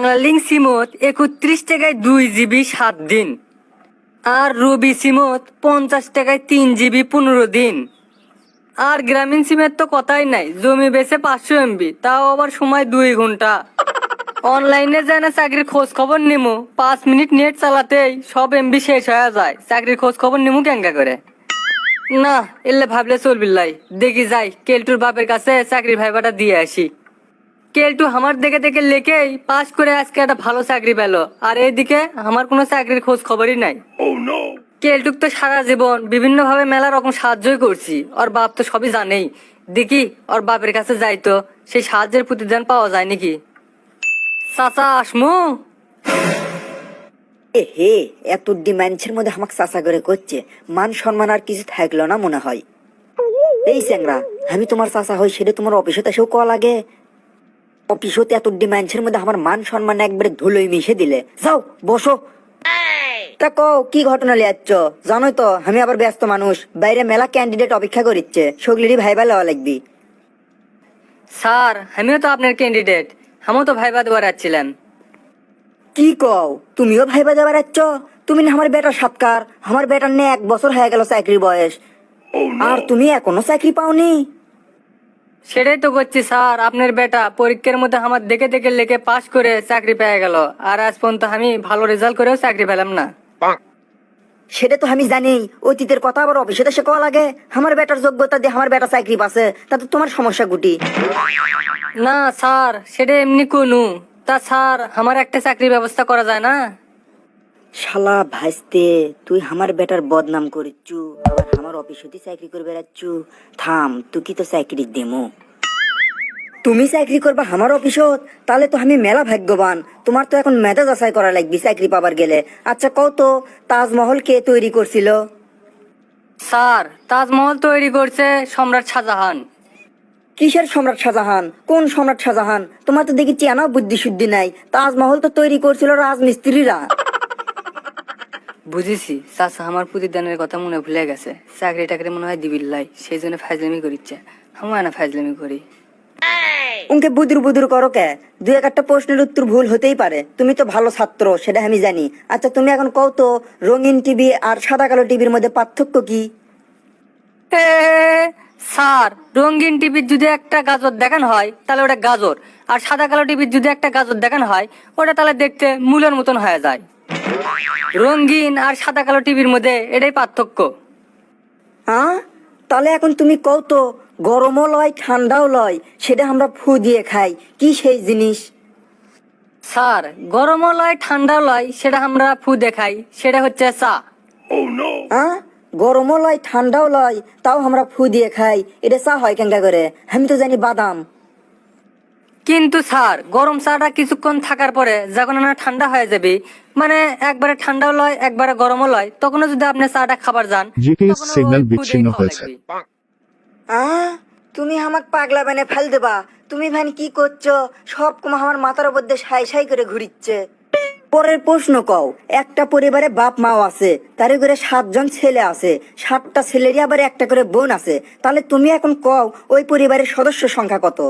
বাংলালিংক সিমত 31 টাকায় 2 GB 7 দিন, আর রবি সিমত 50 টাকায় 3 GB 15 দিন। আর গ্রামীণ সিমের তো কথাই নাই, জমি বেচে 500 MB, তাও আবার সময় 2 ঘন্টা। অনলাইনে যায় না চাকরির খোঁজ খবর নিমু, 5 মিনিট নেট চালাতেই সব MB শেষ হয়ে যায়। চাকরির খোঁজ খবর নিমু কেঙ্গা করে? না, এলে ভাবলে চলবিল্লাই, দেখি যাই কেলটুর বাপের কাছে চাকরির ভাইবাটা দিয়ে আসি। কেলটু আমার দেখে দেখে লেখেই পাস করে আজকে একটা ভালো চাকরি পেলো, আর এইদিকে আমার কোনো চাকরির খোঁজ খবরই নাই। কেলটুক তো সারা জীবন বিভিন্ন ভাবে মেলা রকম সাহায্যই করছি, ওর বাপ তো সবই জানেই। দেখি ওর বাপের কাছে যাই তো সেই সাহায্যের প্রতিদান পাওয়া যায় নাকি। চাচা আসমু? এ হে, এত ডিমান্ডের মধ্যে আমাকে চাচা করে করছে, মান সম্মান আর কিছু থাকলো না মনে হয়। এই স্যাংরা, আমি তোমার চাচা হই সেটা তোমার অফিসে এসেও কল লাগে? অফিসতে এত ডিমান্ডের মধ্যে আমার মান সম্মান একবারে ধুলোই মিশে দিলে। যাও বসো। তা কও কি ঘটনা লিয়াচ্ছ? জানোই তো আমি আবার ব্যস্ত মানুষ, বাইরে মেলা ক্যান্ডিডেট অপেক্ষা করিচ্ছে, সগলিরই ভাইবা লওয়া লাগবি। স্যার, আমিও তো আপনার ক্যান্ডিডেট, আমিও তো ভাইবা দেওয়ার যাচ্ছিলাম। কি কও, তুমিও ভাইবা যাবার যাচ্ছ? তুমি না আমার বেটার সাতকার, আমার বেটার নিয়ে 1 বছর হয়ে গেল চাকরির বয়স, আর তুমি এখনো চাকরি পাওনি? সেটাই তো করছি স্যার, আপনার বেটা পরীক্ষার মধ্যে আমার দেখে দেখে লেখে পাস করে চাকরি পেয়ে গেল, আর আজ পর্যন্ত আমি ভালো রেজাল্ট করেও চাকরি পেলাম না। সেটা তো আমি জানি, অতীতের কথা আবার অফিসে এসে কল লাগে। আমার বেটার যোগ্যতা দিয়ে আমার বেটা চাকরি পাচ্ছে, তাতে তোমার সমস্যা গুটি? না স্যার, সেটা এমনি কোনু। তা স্যার, আমার একটা চাকরির ব্যবস্থা করা যায় না? শালা ভাইস্তে, তুই আমার বেটার বদনাম করিচ্ছু, আবার আমার অফিসে চাকরি করে বেড়াচ্ছু। থাম, তুই কি তো চাকরি দেমো? তুমি চাকরি করবা আমার অফিসত? তাহলে তো আমি মেলা ভাগ্যবান। তোমার তো এখন মেধা যাচাই করা লাগবে চাকরি পাবার গেলে। আচ্ছা কও তো, তাজমহল কে তৈরি করছিল? স্যার, তাজমহল তৈরি করছে সম্রাট শাহজাহান। কিসের সম্রাট শাহজাহান? কোন সম্রাট শাহজাহান? তোমার তো দেখি চেনা বুদ্ধি শুদ্ধি নাই। তাজমহল তো তৈরি করছিল রাজমিস্ত্রিরা। বুঝেছি চাচা, আমার প্রতিদানের কথা মনে ভুলে গেছে। চাকরি টাকরি মনে হয় দিবিল্লাই, সেই জন্য ফাজলামি করিচ্ছে। আমার না ফাজলামি করি। উনকে বুদুর বুদুর করো কে? 2-1টা প্রশ্নের উত্তর ভুল হতেই পারে, তুমি তো ভালো ছাত্র সেটা আমি জানি। আচ্ছা তুমি এখন কও তো, রঙিন টিভি আর সাদা কালো টিভির মধ্যে পার্থক্য কি? এ, স্যার, রঙিন টিভির যদি একটা গাজর দেখানো হয় তাহলে ওটা গাজর, আর সাদা কালো টিভির যদি একটা গাজর দেখানো হয় ওটা তাহলে দেখতে মূলের মতন হয়ে যায়। রঙিন আর সাদা কালো টিভির মধ্যে এটাই পার্থক্য। হ্যাঁ, তাহলে এখন তুমি কও তো, গরমও লয় ঠান্ডাও লয়, সেটা আমরা ফু দিয়ে খাই, কি সেই জিনিস? স্যার, গরমও লয় ঠান্ডাও লয়, সেটা আমরা ফু দেখাই, সেটা হচ্ছে চা। হ্যাঁ, গরমও লয় ঠান্ডাও লয়, তাও আমরা ফু দিয়ে খাই, এটা চা হয় কেঙ্গা করে? আমি তো জানি বাদাম। কিন্তু স্যার, গরম চাটা কিছুক্ষণ থাকার পরে যখন না ঠান্ডা হয়ে যাবে, মানে একবারে ঠান্ডাও লয় একবারে গরমও লয়, তখনও যদি আপনি চাটা খাবার যান জিপিএস তখনও সিগন্যাল ওই ফু বিচ্ছিন্ন দিয়েই খাওয়া হয়েছে। লাগবে। তুমি আমাক পাগলা বানে ফেল দেবা? তুমি ভাই কি করছো? সব কম আমার মাথার উপর দিয়ে সাই সাই করে ঘুরিচ্ছে। পরের প্রশ্ন কও, একটা পরিবারে বাপ মাও আছে, তার করে 7 জন ছেলে আছে, 7টা ছেলেরই আবার একটা করে বোন আছে, তাহলে তুমি এখন কও ওই পরিবারের সদস্য সংখ্যা কত?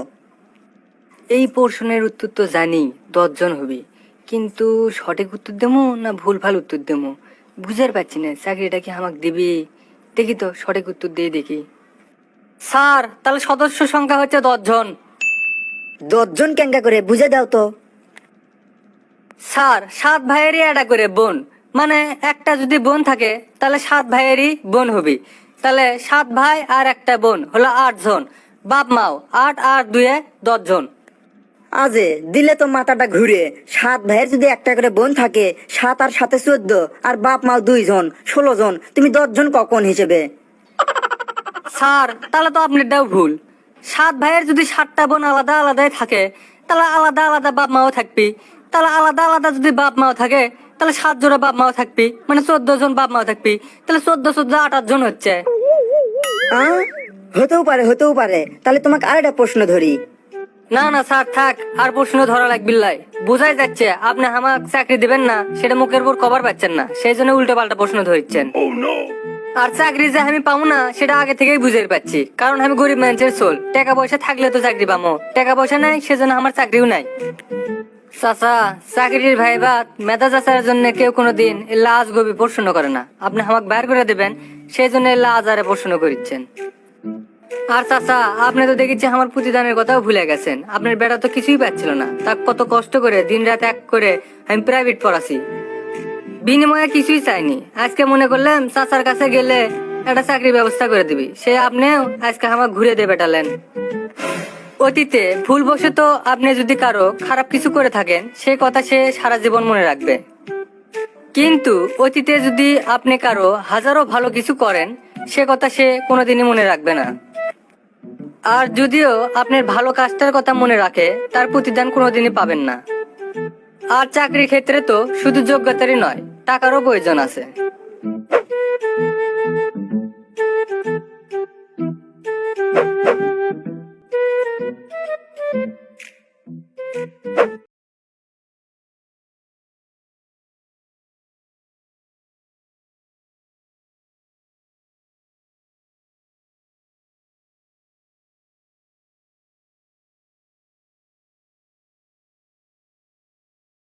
এই প্রশ্নের উত্তর তো জানি 10 জন হবে, কিন্তু সঠিক উত্তর দেবো না ভুল ভাল উত্তর দেবো বুঝতে পারছি না। চাকরিটা কি আমাকে দিবি? দেখি তো সঠিক উত্তর দিয়ে দেখি। স্যার, তাহলে সদস্য সংখ্যা হচ্ছে 10 জন। 10 জন কেঙ্গা করে বুঝে দাও তো। স্যার, 7 ভাইয়েরই একটা করে বোন, মানে একটা যদি বোন থাকে তাহলে 7 ভাইয়েরই বোন হবে, তাহলে 7 ভাই আর একটা বোন হলো 8 জন। বাপ মাও 8 আর 2 10 জন। আজে দিলে তো মাথাটা ঘুরে। 7 ভাইয়ের যদি একটা করে বোন থাকে, 7 আর 7 14, আর বাপ মাও 2 জন, 16 জন। তুমি 10 জন কখন হিসেবে? স্যার, তাহলে তো আপনারটাও ভুল। 7 ভাইয়ের যদি 7টা বোন আলাদা আলাদাই থাকে, তাহলে আলাদা আলাদা বাপ মাও থাকবি। তাহলে আলাদা আলাদা যদি বাপ মাও থাকে, তাহলে 7 জোড়া বাপ মাও থাকবি, মানে 14 জন বাপ মাও থাকবি। তাহলে 14 14 28 জন হচ্ছে। হতেও পারে, হতেও পারে। তাহলে তোমাকে আরেকটা প্রশ্ন ধরি। না না স্যার, থাক, আর প্রশ্ন ধরা লাগবিল্লাই। বোঝাই যাচ্ছে আপনি আমাকে চাকরি দিবেন না, সেটা মুখের উপর কভার পাচ্ছেন না, সেই জন্য উল্টো পাল্টা প্রশ্ন ধরছেন। আর চাকরি যে আমি পাবো না সেটা আগে থেকেই বুঝে পাচ্ছি, কারণ আমি গরিব মানুষের সোল। টাকা পয়সা থাকলে তো চাকরি পাবো, টাকা পয়সা নাই, সেজন্য আমার চাকরিও নাই। চাচা, চাকরির ভাইবাত মেধা চাচার জন্য কেউ কোনোদিন লাজ গবি প্রশ্ন করে না। আপনি আমাকে বাইর করে দেবেন, সেই জন্য লাজ আরে প্রশ্ন করিচ্ছেন। আর চাচা, আপনি তো দেখেছি আমার প্রতিদানের কথাও ভুলে গেছেন। আপনার বেটা তো কিছুই পাচ্ছিল না, তা কত কষ্ট করে দিন রাত এক করে আমি প্রাইভেট পড়াছি, বিনিময়ে কিছুই চাইনি। আজকে মনে করলাম চাচার কাছে গেলে একটা চাকরির ব্যবস্থা করে দিবি, সে আপনিও আজকে আমাকে ঘুরে দিয়ে বেটালেন। অতীতে ভুলবশত আপনি যদি কারো খারাপ কিছু করে থাকেন, সে কথা সে সারা জীবন মনে রাখবে। কিন্তু অতীতে যদি আপনি কারো হাজারো ভালো কিছু করেন, সে কথা সে কোনোদিনই মনে রাখবে না। আর যদিও আপনার ভালো কাজটার কথা মনে রাখে, তার প্রতিদান কোনোদিনই পাবেন না। আর চাকরির ক্ষেত্রে তো শুধু যোগ্যতারই নয়, টাকারও প্রয়োজন আছে।